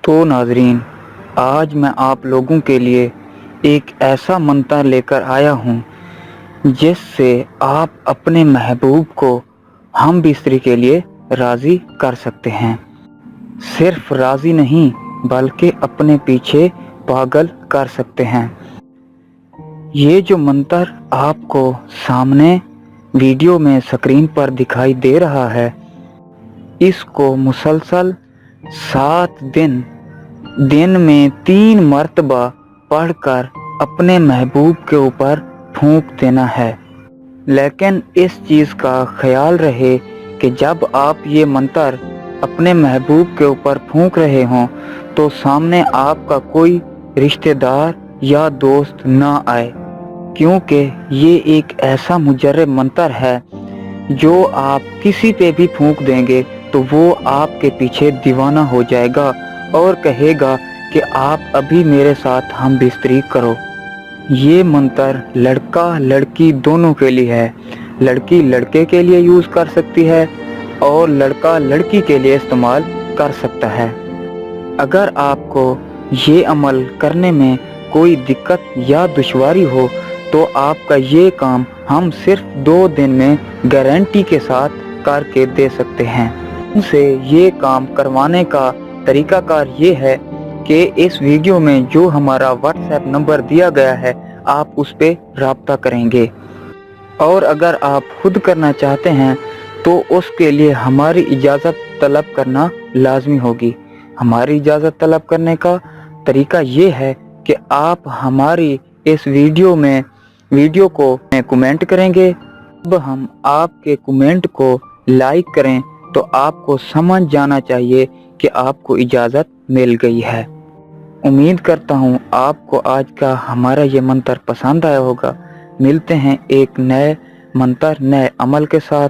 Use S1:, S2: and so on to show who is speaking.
S1: तो नाजरीन, आज मैं आप लोगों के लिए एक ऐसा मंत्र लेकर आया हूँ जिससे आप अपने महबूब को हम बिस्तरी के लिए राज़ी कर सकते हैं। सिर्फ राज़ी नहीं बल्कि अपने पीछे पागल कर सकते हैं। ये जो मंत्र आपको सामने वीडियो में स्क्रीन पर दिखाई दे रहा है, इसको मुसलसल 7 दिन में 3 मर्तबा पढ़कर अपने महबूब के ऊपर फूंक देना है। लेकिन इस चीज़ का ख्याल रहे कि जब आप ये मंत्र अपने महबूब के ऊपर फूंक रहे हों तो सामने आपका कोई रिश्तेदार या दोस्त ना आए, क्योंकि ये एक ऐसा मुजर्रब मंत्र है जो आप किसी पे भी फूंक देंगे तो वो आपके पीछे दीवाना हो जाएगा और कहेगा कि आप अभी मेरे साथ हम बिस्तरी करो। ये मंत्र लड़का लड़की दोनों के लिए है। लड़की लड़के के लिए यूज़ कर सकती है और लड़का लड़की के लिए इस्तेमाल कर सकता है। अगर आपको ये अमल करने में कोई दिक्कत या दुश्वारी हो तो आपका ये काम हम सिर्फ 2 दिन में गारंटी के साथ करके दे सकते हैं। उनसे ये काम करवाने का तरीकाकार ये है कि इस वीडियो में जो हमारा व्हाट्सएप नंबर दिया गया है आप उस पर रब्ता करेंगे, और अगर आप खुद करना चाहते हैं तो उसके लिए हमारी इजाज़त तलब करना लाजमी होगी। हमारी इजाज़त तलब करने का तरीका ये है कि आप हमारी इस वीडियो को कमेंट करेंगे। अब हम आपके कमेंट को लाइक करें तो आपको समझ जाना चाहिए कि आपको इजाज़त मिल गई है। उम्मीद करता हूँ आपको आज का हमारा ये मंत्र पसंद आया होगा। मिलते हैं एक नए मंत्र नए अमल के साथ।